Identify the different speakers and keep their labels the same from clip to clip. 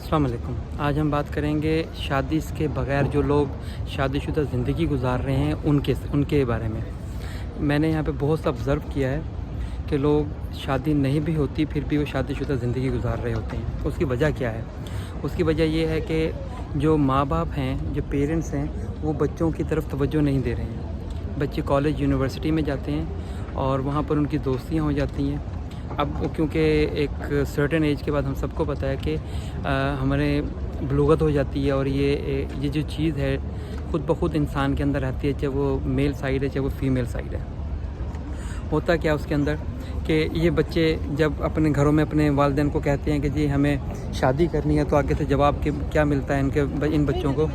Speaker 1: السلام علیکم. آج ہم بات کریں گے شادی کے بغیر جو لوگ شادی شدہ زندگی گزار رہے ہیں ان کے بارے میں. میں نے یہاں پہ بہت سا آبزرو کیا ہے کہ لوگ شادی نہیں بھی ہوتی پھر بھی وہ شادی شدہ زندگی گزار رہے ہوتے ہیں. اس کی وجہ کیا ہے؟ اس کی وجہ یہ ہے کہ جو ماں باپ ہیں، جو پیرنٹس ہیں، وہ بچوں کی طرف توجہ نہیں دے رہے ہیں. بچے کالج یونیورسٹی میں جاتے ہیں اور وہاں پر ان کی دوستیاں ہو جاتی ہیں. اب کیونکہ ایک سرٹن ایج کے بعد ہم سب کو پتہ ہے کہ ہمارے بلوغت ہو جاتی ہے، اور یہ جو چیز ہے خود بخود انسان کے اندر رہتی ہے، چاہے وہ میل سائیڈ ہے چاہے وہ فیمیل سائیڈ ہے. ہوتا کیا اس کے اندر کہ یہ بچے جب اپنے گھروں میں اپنے والدین کو کہتے ہیں کہ جی ہمیں شادی کرنی ہے، تو آگے سے جواب کیا ملتا ہے ان بچوں کو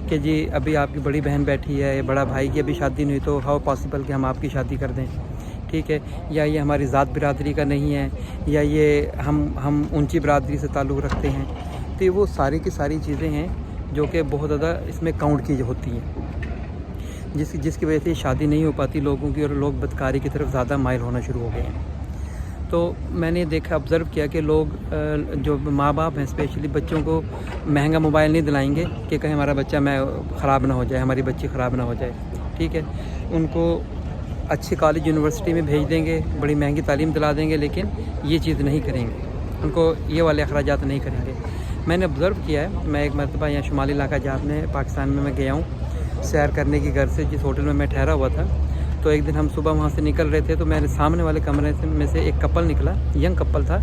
Speaker 1: کہ جی ابھی آپ کی بڑی بہن بیٹھی ہے، بڑا بھائی کی ابھی شادی نہیں ہوئی، تو ہاؤ پاسبل کہ ہم آپ کی شادی کر دیں. ٹھیک ہے، یا یہ ہماری ذات برادری کا نہیں ہے، یا یہ ہم اونچی برادری سے تعلق رکھتے ہیں. تو یہ وہ ساری کی ساری چیزیں ہیں جو کہ بہت زیادہ اس میں کاؤنٹ کی ہوتی ہیں، جس کی وجہ سے شادی نہیں ہو پاتی لوگوں کی، اور لوگ بدکاری کی طرف زیادہ مائل ہونا شروع ہو گئے ہیں. تو میں نے آبزرو کیا کہ لوگ جو ماں باپ ہیں اسپیشلی بچوں کو مہنگا موبائل نہیں دلائیں گے کہ کہیں ہمارا بچہ خراب نہ ہو جائے، ہماری بچی خراب نہ ہو جائے. ٹھیک ہے، ان کو اچھی کالج یونیورسٹی میں بھیج دیں گے، بڑی مہنگی تعلیم دلا دیں گے، لیکن یہ چیز نہیں کریں گے، ان کو یہ والے اخراجات نہیں کریں گے. میں نے آبزرو کیا ہے، میں ایک مرتبہ یہاں شمالی علاقہ جات میں پاکستان میں گیا ہوں سیر کرنے کی، گھر سے جس ہوٹل میں ٹھہرا ہوا تھا. تو ایک دن ہم صبح وہاں سے نکل رہے تھے، تو میرے سامنے والے کمرے میں سے ایک کپل نکلا، ینگ کپل تھا.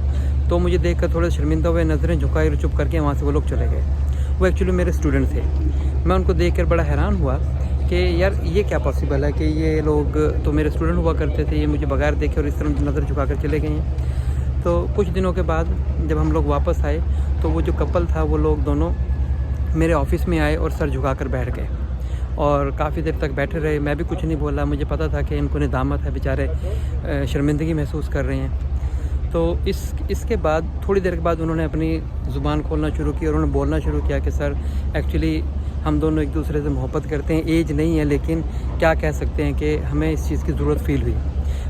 Speaker 1: تو مجھے دیکھ کر تھوڑے شرمندہ ہوئے، نظریں جھکائی اور چپ کر کے وہاں سے وہ لوگ چلے گئے. وہ ایکچولی میرے اسٹوڈنٹ تھے. میں ان کو دیکھ کر بڑا حیران ہوا کہ یار یہ کیا پاسبل ہے کہ یہ لوگ تو میرے اسٹوڈنٹ ہوا کرتے تھے، یہ مجھے بغیر دیکھے اور اس طرح نظر جھکا کر چلے گئے ہیں. تو کچھ دنوں کے بعد جب ہم لوگ واپس آئے تو وہ جو کپل تھا وہ لوگ دونوں میرے آفس میں آئے اور سر جھکا کر بیٹھ گئے، اور کافی دیر تک بیٹھے رہے. میں بھی کچھ نہیں بولا، مجھے پتا تھا کہ ان کو ندامت ہے، بیچارے شرمندگی محسوس کر رہے ہیں. تو اس کے بعد تھوڑی دیر کے بعد انہوں نے اپنی زبان کھولنا شروع کی اور انہوں نے بولنا شروع کیا کہ سر ایکچولی ہم دونوں ایک دوسرے سے محبت کرتے ہیں، ایج نہیں ہے، لیکن کیا کہہ سکتے ہیں کہ ہمیں اس چیز کی ضرورت فیل ہوئی.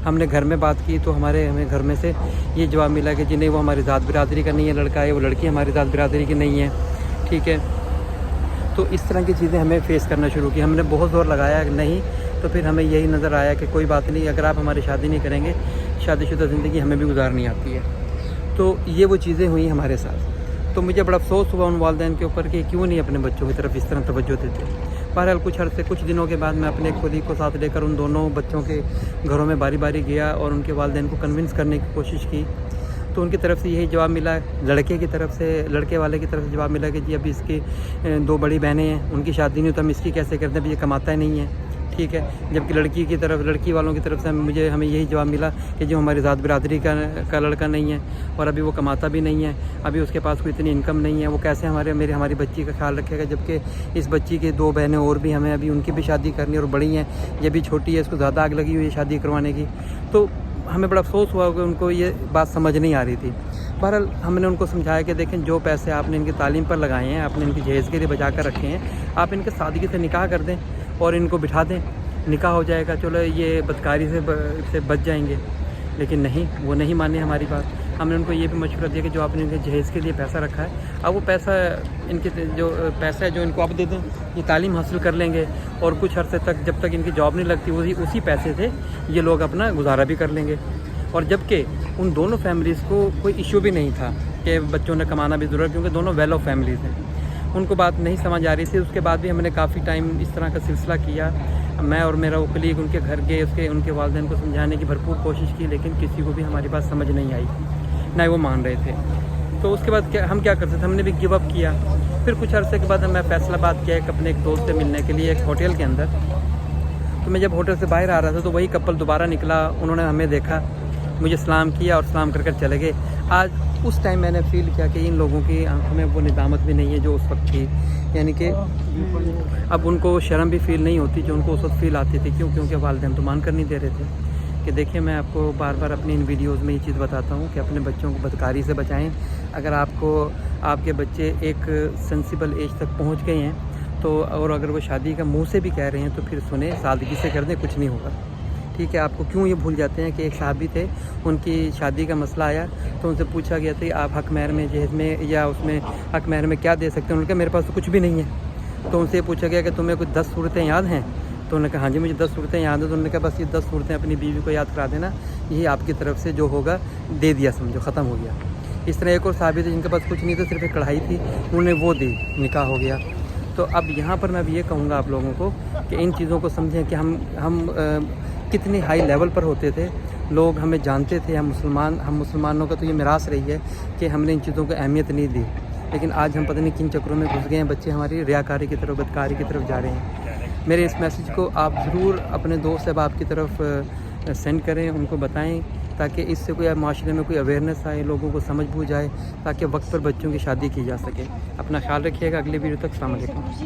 Speaker 1: ہم نے گھر میں بات کی تو ہمیں گھر میں سے یہ جواب ملا کہ جی نہیں، وہ ہماری ذات برادری کا نہیں ہے لڑکا ہے، وہ لڑکی ہماری ذات برادری کی نہیں ہے. ٹھیک ہے، تو اس طرح کی چیزیں ہمیں فیس کرنا شروع کی. ہم نے بہت زور لگایا کہ نہیں، تو پھر ہمیں یہی نظر آیا کہ کوئی بات نہیں، اگر آپ ہماری شادی نہیں کریں گے، شادی شدہ زندگی ہمیں بھی گزارنی آتی ہے. تو یہ وہ چیزیں ہوئیں ہمارے ساتھ. تو مجھے بڑا افسوس ہوا ان والدین کے اوپر کہ کیوں نہیں اپنے بچوں کی طرف اس طرح توجہ دیتے. بہرحال کچھ دنوں کے بعد میں اپنے کولیگ کو ساتھ لے کر ان دونوں بچوں کے گھروں میں باری باری گیا اور ان کے والدین کو کنونس کرنے کی کوشش کی. تو ان کی طرف سے یہی جواب ملا، لڑکے والے کی طرف سے جواب ملا کہ جی ابھی اس کی 2 بڑی بہنیں ہیں، ان کی شادی نہیں، تو ہم اس کی کیسے کرتے ہیں، ابھی یہ کماتا ہی نہیں ہے. ٹھیک ہے، جبکہ لڑکی والوں کی طرف سے ہمیں یہی جواب ملا کہ جو ہماری ذات برادری کا لڑکا نہیں ہے، اور ابھی وہ کماتا بھی نہیں ہے، ابھی اس کے پاس کوئی اتنی انکم نہیں ہے، وہ کیسے ہماری بچی کا خیال رکھے گا، جبکہ اس بچی کی 2 بہنیں اور بھی ہمیں ابھی ان کی بھی شادی کرنی ہے، اور بڑی ہیں، یہ بھی چھوٹی ہے، اس کو زیادہ آگ لگی ہوئی ہے شادی کروانے کی. تو ہمیں بڑا افسوس ہوا کہ ان کو یہ بات سمجھ نہیں آ رہی تھی. بہرحال ہم نے ان کو سمجھایا کہ دیکھیں، جو پیسے آپ نے ان کی تعلیم پر لگائے ہیں، آپ نے ان کی جہیز کے لیے بچا کر رکھے ہیں، آپ ان کے سادگی سے نکاح کر دیں اور ان کو بٹھا دیں، نکاح ہو جائے گا، چلو یہ بدکاری سے بچ جائیں گے. لیکن نہیں، وہ نہیں مانے ہماری بات. ہم نے ان کو یہ بھی مشورہ دیا کہ جو آپ نے ان کے جہیز کے لیے پیسہ رکھا ہے، اب وہ پیسہ ان کے جو پیسہ ہے جو ان کو اب دے دیں، یہ تعلیم حاصل کر لیں گے، اور کچھ عرصے تک جب تک ان کی جاب نہیں لگتی اسی پیسے سے یہ لوگ اپنا گزارا بھی کر لیں گے. اور جبکہ ان دونوں فیملیز کو کوئی ایشو بھی نہیں تھا کہ بچوں نے کمانا بھی ضرورت، کیونکہ دونوں ویل آف فیملیز ہیں. ان کو بات نہیں سمجھ آ رہی تھی. اس کے بعد بھی ہم نے کافی ٹائم اس طرح کا سلسلہ کیا. میں اور میرا وہ کلیگ ان کے گھر گئے، ان کے والدین کو سمجھانے کی بھرپور کوشش کی، لیکن کسی کو بھی ہماری بات سمجھ نہیں آئی، نہ وہ مان رہے تھے. تو اس کے بعد ہم کیا کرتے تھے، ہم نے بھی گیو اپ کیا. پھر کچھ عرصے کے بعد میں فیصل آباد کیا اپنے ایک دوست سے ملنے کے لیے، ایک ہوٹل کے اندر. تو میں جب ہوٹل سے باہر آ رہا تھا تو وہی کپل دوبارہ نکلا. انہوں نے ہمیں دیکھا، مجھے سلام کیا اور سلام کر چلے گئے. آج اس ٹائم میں نے فیل کیا کہ ان لوگوں کی آنکھوں میں وہ ندامت بھی نہیں ہے جو اس وقت تھی. یعنی کہ اب ان کو شرم بھی فیل نہیں ہوتی جو ان کو اس وقت فیل آتی تھی. کیونکہ والدین تو مان کر نہیں دے رہے تھے. کہ دیکھیں، میں آپ کو بار بار اپنی ان ویڈیوز میں یہ چیز بتاتا ہوں کہ اپنے بچوں کو بدکاری سے بچائیں. اگر آپ کے بچے ایک سینسیبل ایج تک پہنچ گئے ہیں تو، اور اگر وہ شادی کا منہ سے بھی کہہ رہے ہیں تو پھر سنیں، سادگی سے کر دیں، کچھ نہیں ہوگا. ٹھیک ہے. آپ کو کیوں یہ بھول جاتے ہیں کہ ایک صحابی تھے, ان کی شادی کا مسئلہ آیا تو ان سے پوچھا گیا تھا آپ حق مہر میں جہیز میں یا اس میں حق مہر میں کیا دے سکتے ہیں. انہوں نے کہا میرے پاس تو کچھ بھی نہیں ہے. تو ان سے یہ پوچھا گیا کہ تمہیں کچھ 10 صورتیں یاد ہیں؟ تو انہوں نے کہا ہاں جی مجھے 10 صورتیں یاد ہیں. تو انہوں نے کہا بس یہ 10 صورتیں اپنی بیوی کو یاد کرا دینا, یہی آپ کی طرف سے جو ہوگا دے دیا, سمجھو ختم ہو گیا. اس طرح ایک اور صحابی تھے جن کے پاس کچھ نہیں تھا, صرف ایک کڑھائی تھی, انہوں نے وہ دی, نکاح ہو گیا. تو اب یہاں پر میں اب یہ کہوں گا آپ لوگوں کو کہ ان چیزوں کو سمجھیں کہ ہم کتنی ہائی لیول پر ہوتے تھے, لوگ ہمیں جانتے تھے, ہم مسلمانوں کا تو یہ میراث رہی ہے کہ ہم نے ان چیزوں کو اہمیت نہیں دی. لیکن آج ہم پتہ نہیں کن چکروں میں گھس گئے ہیں, بچے ہماری ریاکاری کی طرف, بدکاری کی طرف جا رہے ہیں. میرے اس میسیج کو آپ ضرور اپنے دوست احباب کی طرف سینڈ کریں, ان کو بتائیں تاکہ اس سے کوئی معاشرے میں کوئی اویئرنیس آئے, لوگوں کو سمجھ بوجھ آئے, تاکہ وقت پر بچوں کی شادی کی جا سکے. اپنا خیال رکھیے گا. اگلے ویڈیو تک السلام علیکم.